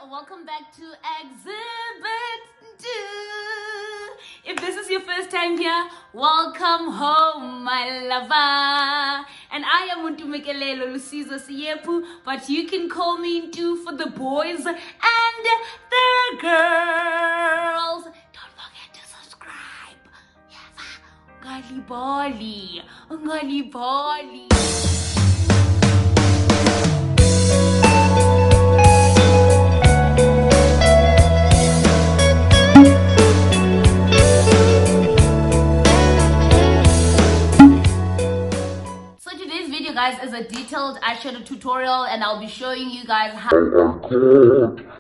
welcome back to Exhibit 2. If this is your first time here, welcome home, my lover. And I am Untumekelelo Lucizo Siepu, but you can call me Ntu for the boys and the girls. Don't forget to subscribe. Ngali Bali. So today's video, guys, is a detailed eyeshadow tutorial, and I'll be showing you guys how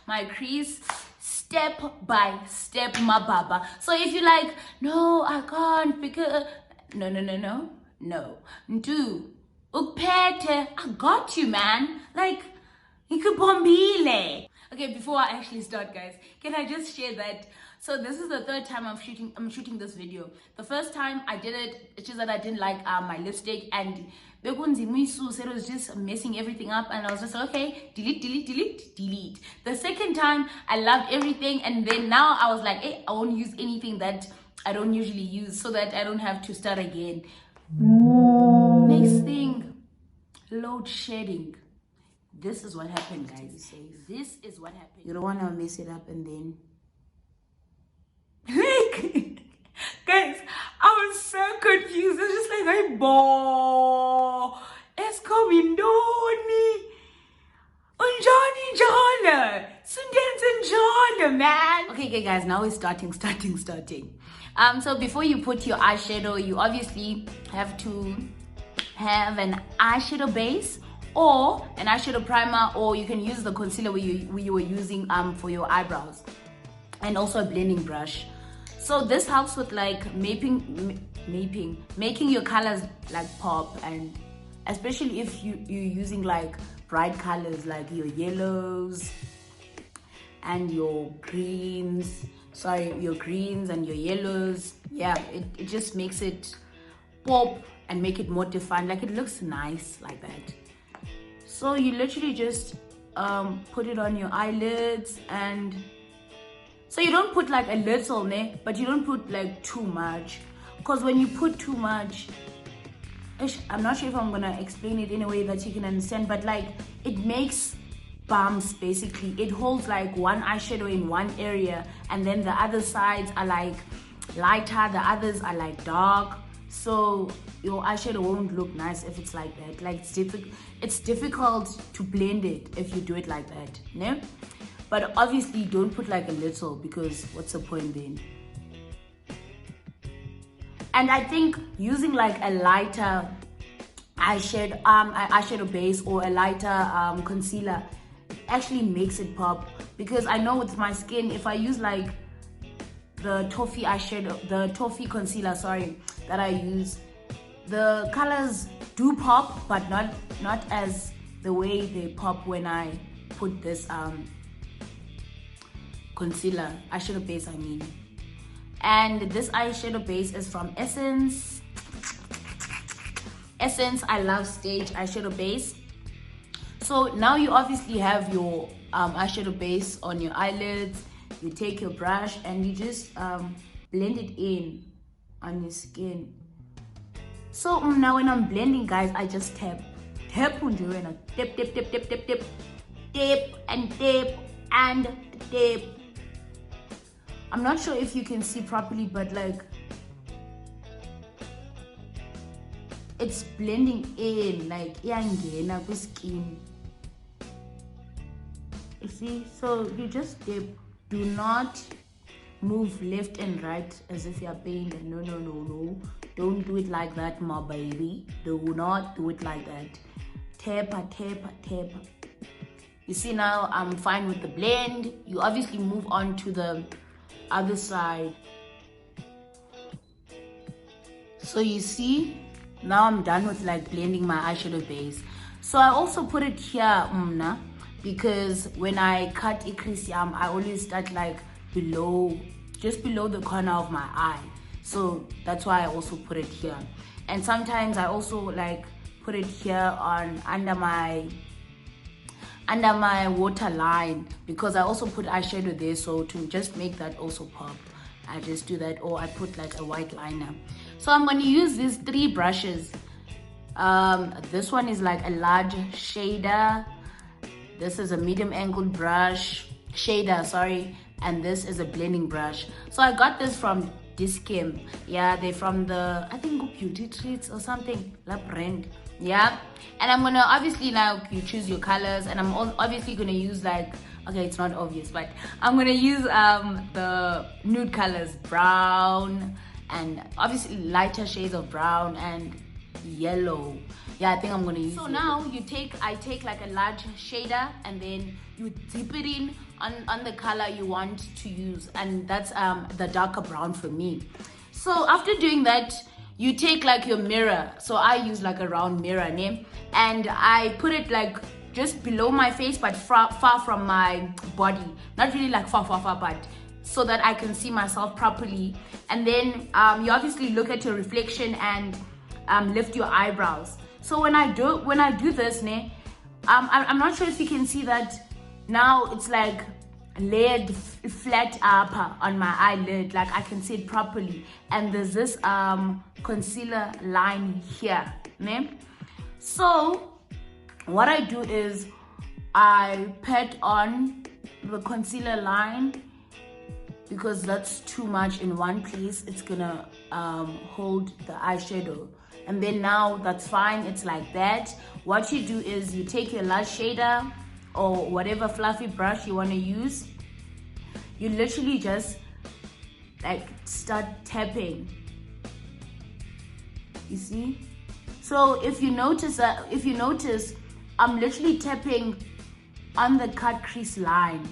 my crease step by step, my baba. So if you're like, no, I can't because no, Ntu ukpete, I got you, man. Like, ikubombile. Okay, before I actually start, guys, can I just share that? So this is the third time I'm shooting this video. The first time I did it, it's just that I didn't like my lipstick, and Begunzi Muisu said it was just messing everything up, and I was just like, okay, delete. The second time I loved everything, and then now I was like, hey, I won't use anything that I don't usually use so that I don't have to start again. Next thing, load shedding. This is what happened, guys. This is what happened. You don't want to mess it up and then guys, I was so confused. I was just like, hey, bo, it's coming, Doni. Unjani, Sundance, man. Okay, guys, now we're starting. So before you put your eyeshadow, you obviously have to have an eyeshadow base or an eyeshadow primer, or you can use the concealer we were using for your eyebrows, and also a blending brush. So this helps with like making your colors like pop, and especially if you're using like bright colors like your yellows and your greens. Your greens and your yellows. Yeah, it just makes it pop and make it more defined. Like, it looks nice like that. So you literally just put it on your eyelids, and so you don't put like a little, but you don't put like too much, because when you put too much, I'm not sure if I'm gonna explain it in a way that you can understand, but like, it makes bumps. Basically, it holds like one eyeshadow in one area, and then the other sides are like lighter, the others are like dark. So your eyeshadow won't look nice if it's like that. Like, it's difficult to blend it if you do it like that, no? But obviously don't put like a little, because what's the point then? And I think using like a lighter eyeshadow base or a lighter concealer actually makes it pop, because I know with my skin, if I use like the toffee concealer, that I use, the colors do pop, but not as the way they pop when I put this concealer eyeshadow base, I mean. And this eyeshadow base is from Essence. I love Stage eyeshadow base. So now you obviously have your eyeshadow base on your eyelids. You take your brush and you just blend it in on your skin. So now when I'm blending, guys, I just tap and tap. I'm not sure if you can see properly, but like, it's blending in, like, iyangena kwiskin. You see? So you just dip. Do not move left and right as if you're pained. No. Don't do it like that, my baby. Do not do it like that. Tap. You see, now I'm fine with the blend. You obviously move on to the other side. So you see, now I'm done with like blending my eyeshadow base. So I also put it here, because when I cut a crease, I always start like just below the corner of my eye. So that's why I also put it here. And sometimes I also like put it here under my under my waterline, because I also put eyeshadow there. So to just make that also pop, I just do that, or I put like a white liner. So I'm going to use these 3 brushes. This one is like a large shader. This is a medium angled shader, sorry. And this is a blending brush. So I got this from Diskim. Yeah, they're from the, I think, Beauty Treats or something, La brand. Yeah, and I'm gonna, obviously now you choose your colors, and I'm obviously gonna use like, okay, it's not obvious, but I'm gonna use the nude colors, brown, and obviously lighter shades of brown and yellow. Yeah, I think I'm gonna use so now I take like a large shader, and then you dip it in on the color you want to use, and that's the darker brown for me. So after doing that, you take like your mirror. So I use like a round mirror, and I put it like just below my face, but far from my body, not really like far, but so that I can see myself properly. And then you obviously look at your reflection and lift your eyebrows. So when I do this, I'm not sure if you can see that now it's like layered flat upper on my eyelid, like I can see it properly. And there's this concealer line here, so what I do is I pat on the concealer line, because that's too much in one place. It's gonna hold the eyeshadow, and then now that's fine, it's like that. What you do is you take your large shader or whatever fluffy brush you want to use. You literally just like start tapping, you see. So if you notice I'm literally tapping on the cut crease line,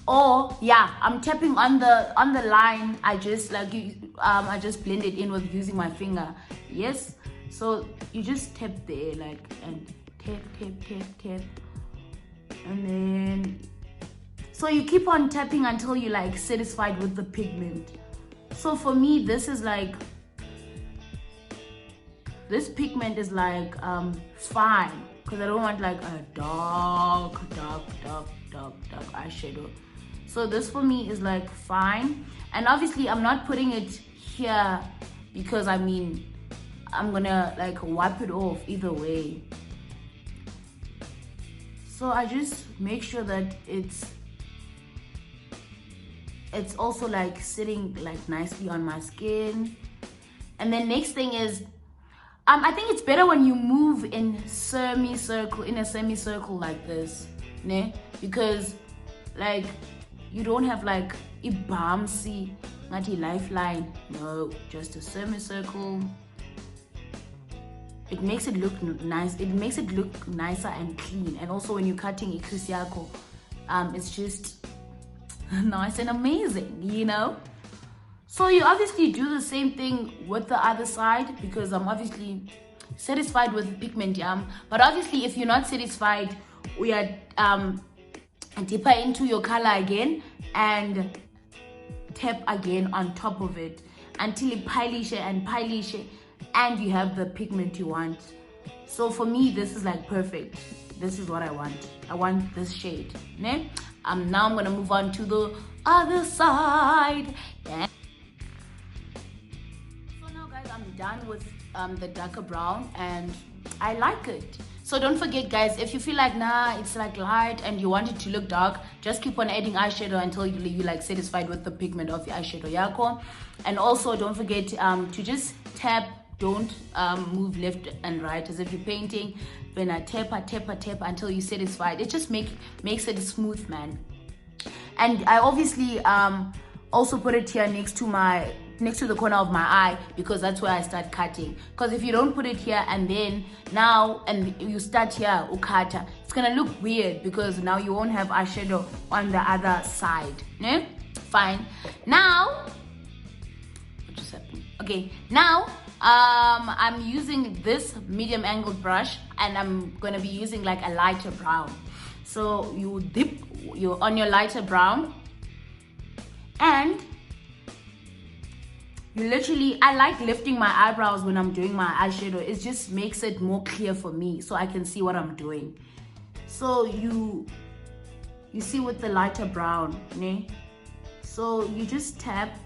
or yeah, I'm tapping on the line. I just I just blend it in with using my finger. Yes, so you just tap there, like, and tap, and then so you keep on tapping until you're like satisfied with the pigment. So for me, this is like, this pigment is like fine, because I don't want like a dark eyeshadow. So this for me is like fine. And obviously I'm not putting it here, because I mean I'm gonna like wipe it off either way. So I just make sure that it's also like sitting like nicely on my skin. And then next thing is I think it's better when you move in a semicircle like this, because like you don't have like a bouncy, not a lifeline. No, just a semicircle. It makes it look nice. It makes it look nicer and clean. And also when you're cutting a crease yako, it's just nice and amazing, So you obviously do the same thing with the other side, because I'm obviously satisfied with the pigment, but obviously if you're not satisfied, we are deeper into your color again and tap again on top of it until it polish and you have the pigment you want. So for me, this is like perfect. This is what I want. I want this shade. Now I'm gonna move on to the other side. Yeah. So now guys, I'm done with the darker brown, and I like it. So don't forget guys, if you feel like nah, it's like light and you want it to look dark, just keep on adding eyeshadow until you like satisfied with the pigment of your eyeshadow yako. And also don't forget to just tap. Don't move left and right as if you're painting. When I tap until you're satisfied. It just makes it smooth, man. And I obviously also put it here next to the corner of my eye, because that's where I start cutting. Because if you don't put it here and then you start here ukata, it's gonna look weird, because now you won't have eyeshadow on the other side. Ne? Fine. Now what just happened? Okay, now I'm using this medium angled brush, and I'm gonna be using like a lighter brown. So you dip on your lighter brown, and you literally, I like lifting my eyebrows when I'm doing my eyeshadow. It just makes it more clear for me so I can see what I'm doing. So you see with the lighter brown, ne? So you just tap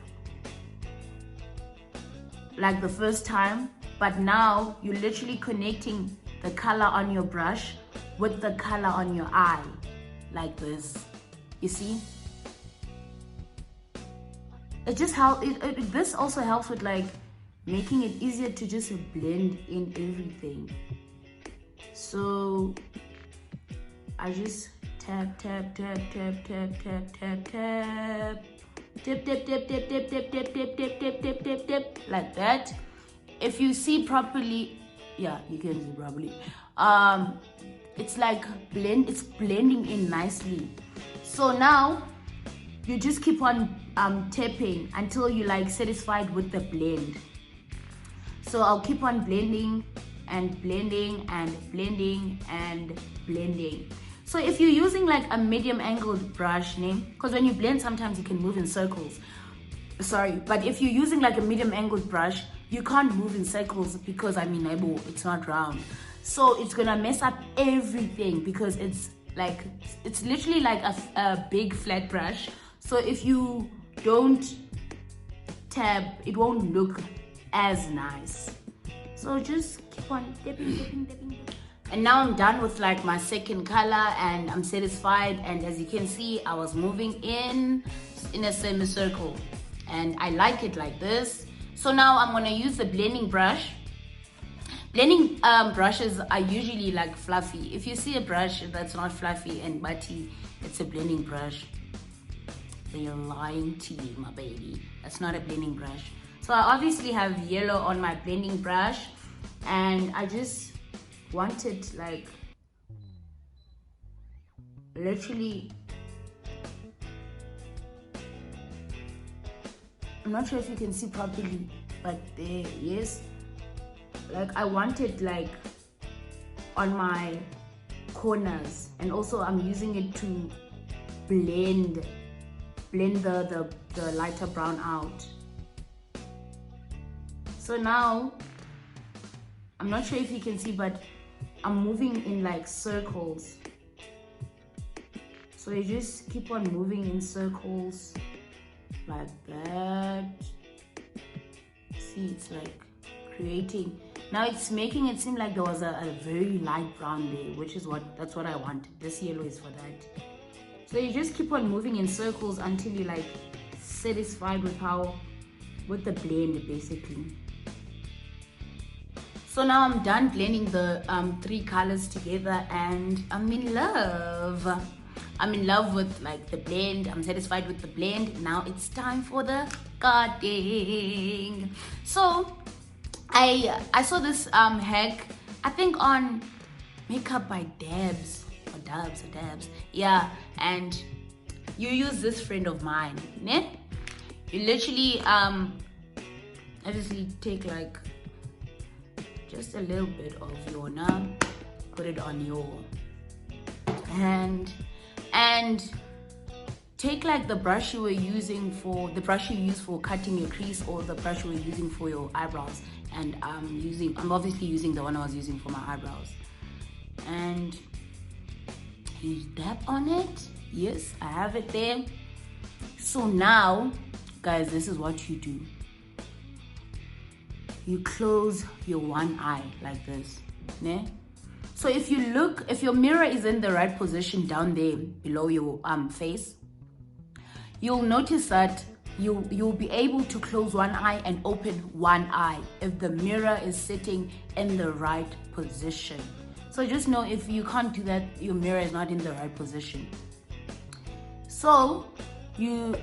like the first time, but now you're literally connecting the color on your brush with the color on your eye, like this. You see? It just helps. This also helps with like making it easier to just blend in everything. So I just tap, tap, tap, tap, tap, tap, tap, tap. Tip, tip, tip, tip, tip, tip, tip, tip, tip, tip, tip, tip, tip, like that. If you see properly, yeah, you can see properly. It's like it's blending in nicely. So now you just keep on tapping until you like satisfied with the blend. So I'll keep on blending and blending and blending and blending. So if you're using like a medium angled brush, because when you blend sometimes you can move in circles. Sorry, but if you're using like a medium angled brush, you can't move in circles because it's not round. So it's gonna mess up everything because it's literally like a big flat brush. So if you don't tap, it won't look as nice. So just keep on dipping, dipping, dipping, dipping. And now I'm done with like my second color and I'm satisfied. And as you can see, I was moving in a semicircle and I like it like this. So now I'm gonna use the blending brush. Blending brushes are usually like fluffy. If you see a brush that's not fluffy and butty, it's a blending brush. Then you're lying to you, my baby. That's not a blending brush. So I obviously have yellow on my blending brush and I just wanted like literally, I'm not sure if you can see properly, but there, yes, like I wanted like on my corners, and also I'm using it to blend the lighter brown out. So now I'm not sure if you can see, but I'm moving in like circles. So you just keep on moving in circles like that. See, it's like creating. Now it's making it seem like there was a very light brown there, that's what I want. This yellow is for that. So you just keep on moving in circles until you're like satisfied with the blend basically. So now I'm done blending the three colors together and I'm in love. I'm in love with like the blend. I'm satisfied with the blend. Now it's time for the cutting. So I saw this hack, I think on Makeup by Dabs or Dabs. Yeah, and you use this friend of mine, ne? You literally obviously take like just a little bit of your nub, put it on your hand, and take like the brush you were using for the brush you use for cutting your crease, or the brush you were using for your eyebrows, and I'm obviously using the one I was using for my eyebrows, and you dab on it. Yes, I have it there. So now guys, this is what you do. You close your one eye like this, ne? So if your mirror is in the right position down there below your face, you'll notice that you'll be able to close one eye and open one eye if the mirror is sitting in the right position. So just know if you can't do that, your mirror is not in the right position. So you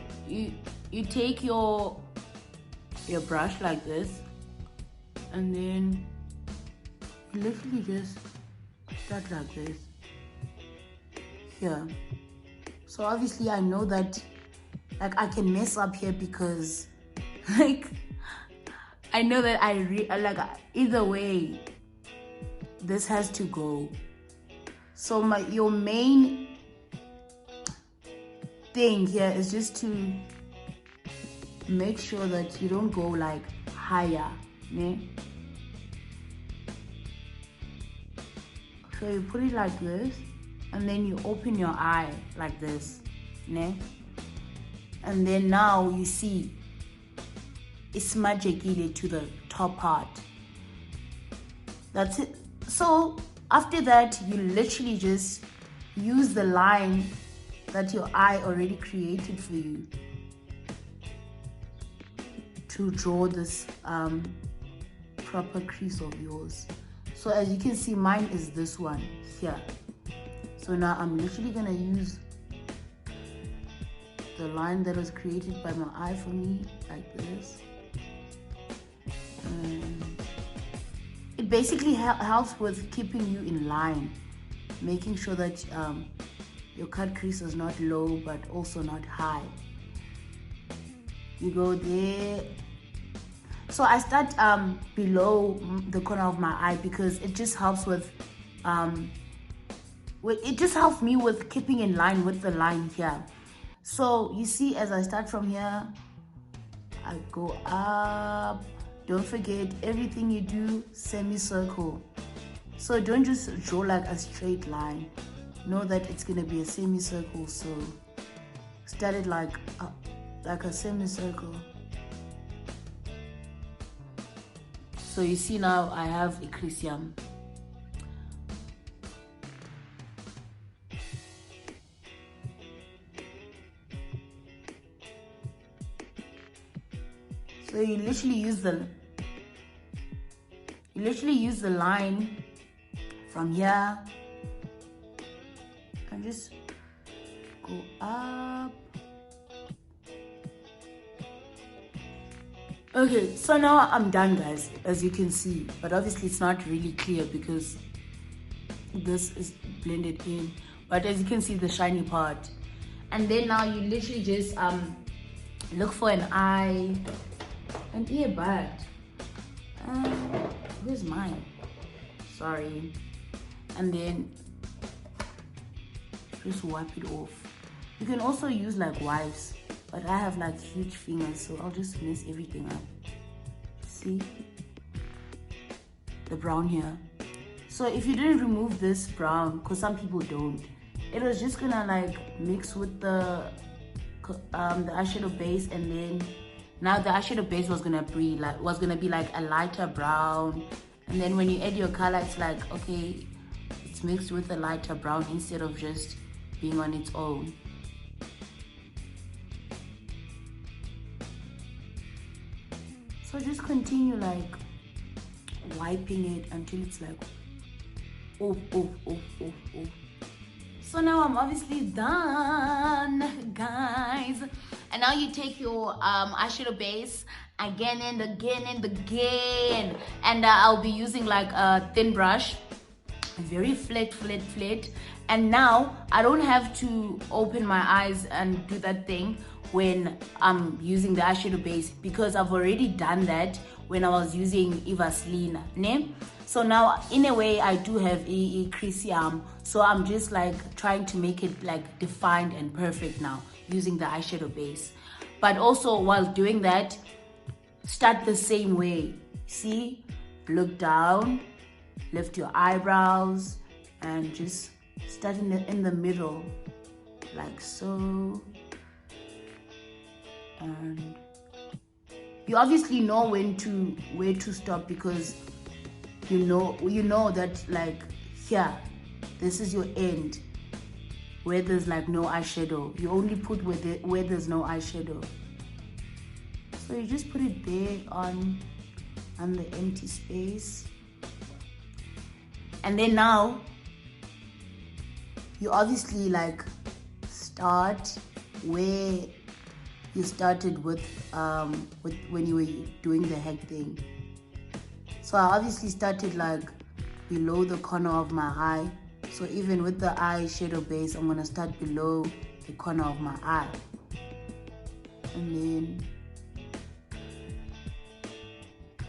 take your brush like this, and then you literally just start like this. Here. So obviously I know that like I can mess up here because like I know that either way this has to go. So your main thing here is just to make sure that you don't go like higher, ne? So you put it like this, and then you open your eye like this, ne? And then now you see it's magically to the top part. That's it. So after that, you literally just use the line that your eye already created for you to draw this proper crease of yours. So as you can see, mine is this one here. So now I'm literally gonna use the line that was created by my eye for me, like this. It basically helps with keeping you in line, making sure that your cut crease is not low but also not high. You go there. So I start below the corner of my eye because it just helps with it just helps me with keeping in line with the line here. So you see, as I start from here, I go up. Don't forget, everything you do, semicircle. So don't just draw like a straight line. Know that it's gonna be a semicircle. So start it like a semicircle. So you see now I have a crease. So you literally use the line from here and just go up. Okay, so now I'm done, guys, as you can see, but obviously it's not really clear because this is blended in, but as you can see the shiny part. And then now you literally just look for an eye, an earbud. Where's mine? Sorry. And then just wipe it off. You can also use like wipes, but I have like huge fingers, so I'll just mess everything up. See the brown here. So if you didn't remove this brown, because some people don't, it was just gonna like mix with the eyeshadow base, and then now the eyeshadow base was gonna be like a lighter brown, and then when you add your color, it's like, okay, it's mixed with a lighter brown instead of just being on its own. So just continue like wiping it until it's like off. So now I'm obviously done, guys. And now you take your eyeshadow base again and again. And I'll be using like a thin brush, very flat. And now I don't have to open my eyes and do that thing when I'm using the eyeshadow base, because I've already done that when I was using Vaseline, ne? So now in a way I do have a creasy arm, so I'm just like trying to make it like defined and perfect now using the eyeshadow base. But also while doing that, start the same way. See, look down, lift your eyebrows, and just start in the middle like so. And you obviously know where to stop, because you know that like here, this is your end where there's like no eyeshadow. You only put where there's no eyeshadow. So you just put it there on the empty space. And then now you obviously like start where you started with when you were doing the head thing. So I obviously started like below the corner of my eye. So even with the eyeshadow base, I'm gonna start below the corner of my eye. And then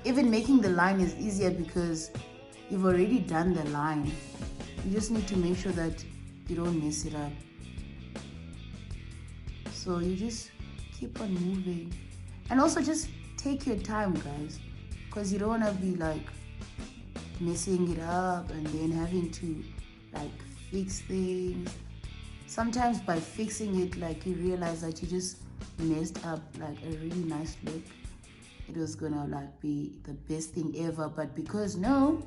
even making the line is easier because you've already done the line. You just need to make sure that you don't mess it up. So you just keep on moving. And also just take your time, guys, because you don't want to be like messing it up and then having to like fix things. Sometimes by fixing it, like you realize that you just messed up like a really nice look. It was gonna like be the best thing ever, but because no,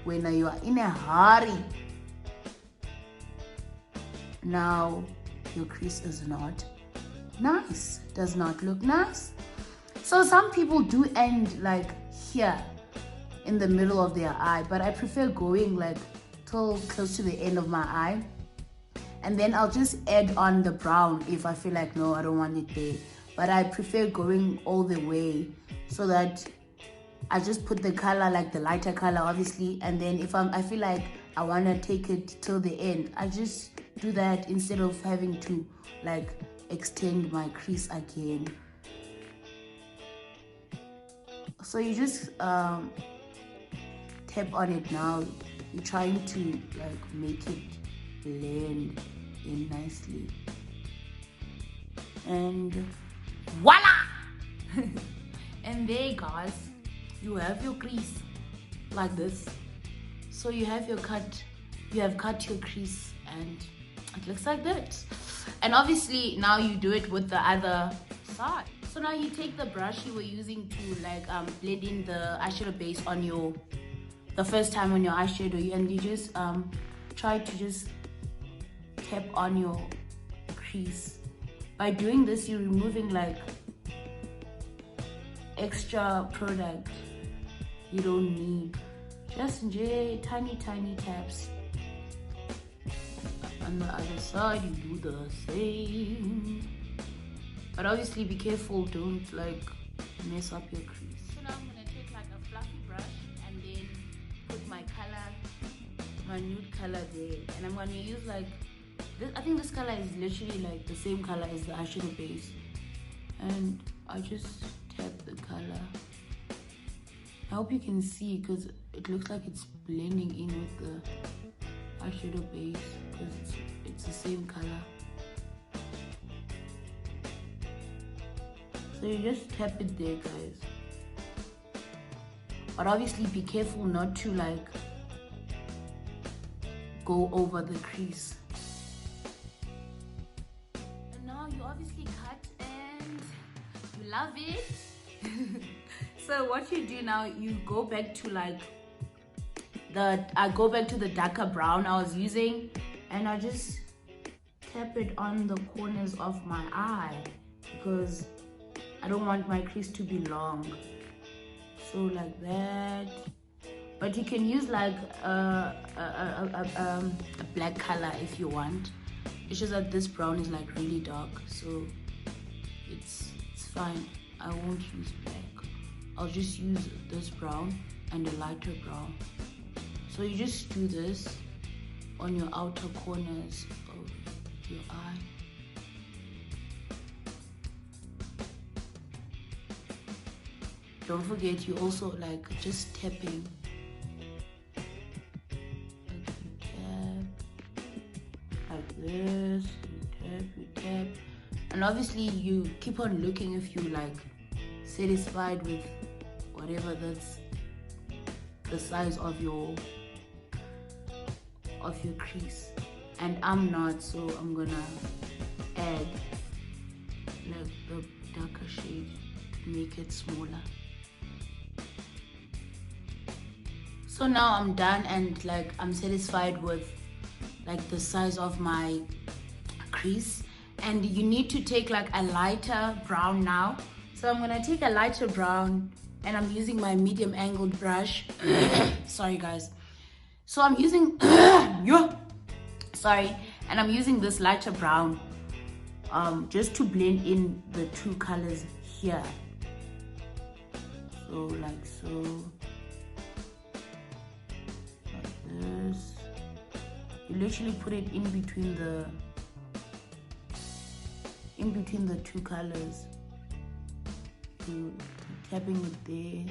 when you are in a hurry, now your crease is not nice, does not look nice. So some people do end like here in the middle of their eye, but I prefer going like till close to the end of my eye, and then I'll just add on the brown if I feel like no, I don't want it there. But I prefer going all the way so that I just put the color, like the lighter color obviously, and then if I feel like I want to take it till the end, I just do that instead of having to like extend my crease again. So you just tap on it now. You're trying to like make it blend in nicely, and voila. And there, guys, you have your crease like this. So you have cut your crease, and it looks like that. And obviously now you do it with the other side. So now you take the brush you were using to like blend in the eyeshadow base on the first time on your eyeshadow, and you just try to just tap on your crease. By doing this, you're removing like extra product you don't need. Just tiny taps. On the other side you do the same, but obviously be careful, don't like mess up your crease. So now I'm gonna take like a fluffy brush and then put my nude color there, and I'm gonna use like this. I think this color is literally like the same color as the eyeshadow base, and I just tap the color. I hope you can see because it looks like it's blending in with the eyeshadow base because it's the same color. So you just tap it there, guys. But obviously be careful not to like go over the crease. And now you obviously cut and you love it. So what you do now, you go back to like I go back to the darker brown I was using, and I just tap it on the corners of my eye because I don't want my crease to be long. So like that. But you can use like a black color if you want. It's just that this brown is like really dark, so it's fine. I won't use black. I'll just use this brown and a lighter brown. So you just do this on your outer corners of your eye. Don't forget, you also like just tapping. Like you tap like this, you tap, and obviously you keep on looking if you like satisfied with whatever that's the size of your crease. And I'm not, so I'm gonna add like the darker shade to make it smaller. So now I'm done, and like I'm satisfied with like the size of my crease. And you need to take like a lighter brown now. So I'm gonna take a lighter brown, and I'm using my medium angled brush. Sorry guys. So I'm using and I'm using this lighter brown just to blend in the two colors here. So like so. This, you literally put it in between the two colors. You tapping it there.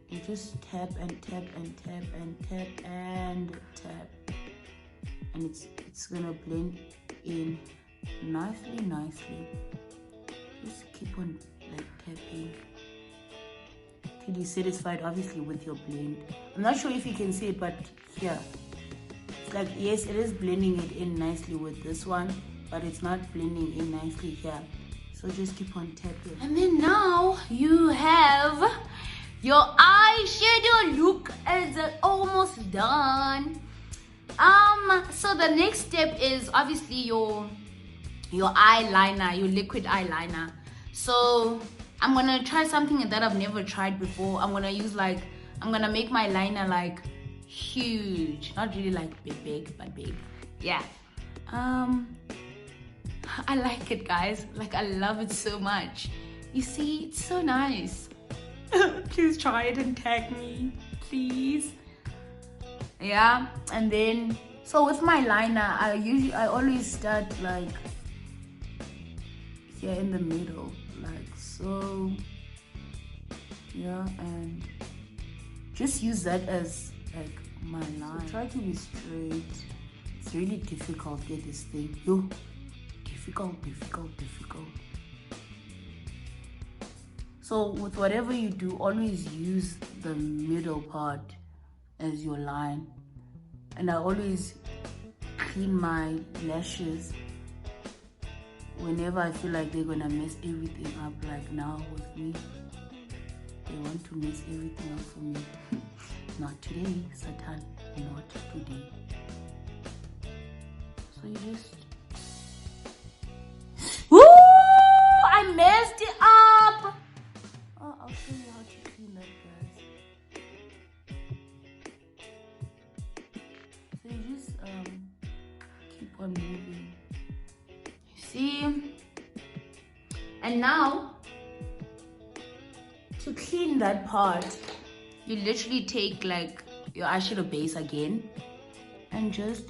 You just tap and tap and tap and tap and tap, and it's gonna blend in nicely. Just keep on like tapping till you're satisfied, obviously, with your blend. I'm not sure if you can see it, but here, it's like, yes, it is blending it in nicely with this one, but it's not blending in nicely here. So just keep on tapping. And then now you have your eyeshadow look is almost done. So the next step is obviously your eyeliner, your liquid eyeliner. So I'm gonna try something that I've never tried before. I'm gonna make my liner like huge, not really like big, but big. Yeah. I like it, guys. Like, I love it so much. You see, it's so nice. Please try it and tag me, please. Yeah, and then so with my liner, I always start like here in the middle, like so. Yeah, and just use that as like my line. So try to be straight. It's really difficult, get this thing. Yo, difficult. So with whatever you do, always use the middle part as your line. And I always clean my lashes whenever I feel like they're gonna mess everything up. Like now with me, they want to mess everything up for me. Not today, Satan, not today. So you just, woo! I messed it up. Oh, I'll show you how to clean that, guys. So you just keep on moving. You see? And now to clean that part, you literally take like your eyeshadow base again and just,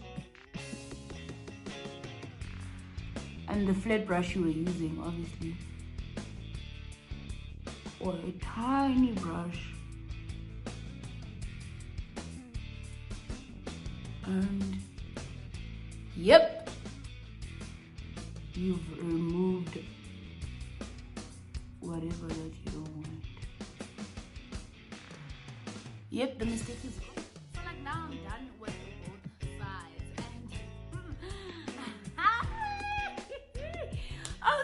and the flat brush you were using, obviously, or a tiny brush, and yep, you've removed whatever that you don't want. Yep, the mistake is gone. So like now I'm done with both sides, and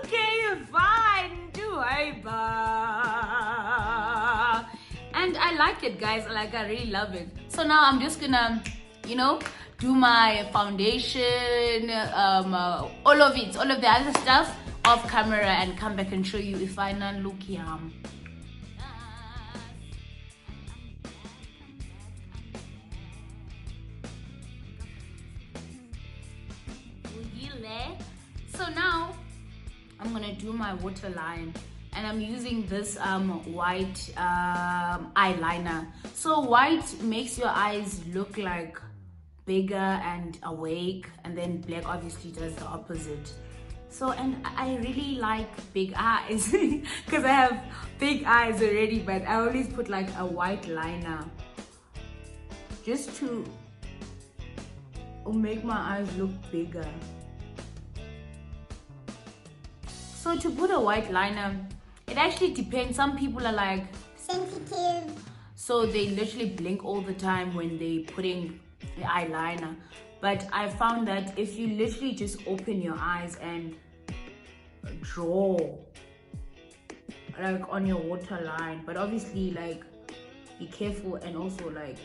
okay, fine, do and I like it, guys. Like, I really love it. So now I'm just gonna, you know, do my foundation, all of the other stuff off camera, and come back and show you the final look here. So now I'm gonna do my waterline, and I'm using this white eyeliner. So white makes your eyes look like bigger and awake, and then black obviously does the opposite. So, and I really like big eyes because I have big eyes already, but I always put like a white liner just to make my eyes look bigger. So to put a white liner, it actually depends. Some people are like sensitive, so they literally blink all the time when they putting the eyeliner. But I found that if you literally just open your eyes and draw like on your waterline, but obviously like be careful and also like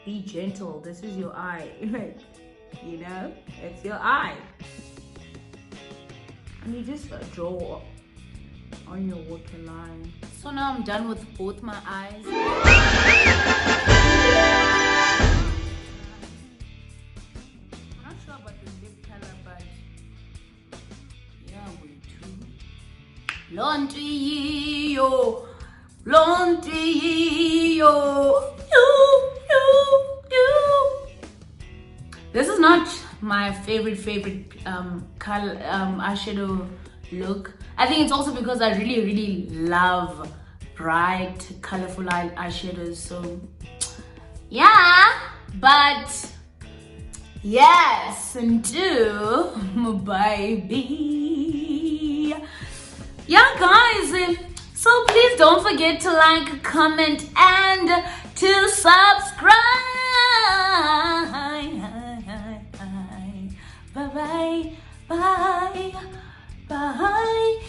be gentle. This is your eye, like, you know, it's your eye. And you just draw on your waterline. So now I'm done with both my eyes. I'm not sure about the lip color, but yeah, I'm going to. This is not my favorite color eyeshadow look. I think it's also because I really love bright colorful eyeshadows. So yeah, but Yes, and do, baby. Yeah, guys. So please don't forget to like, comment, and to subscribe. Bye bye. Bye. Bye.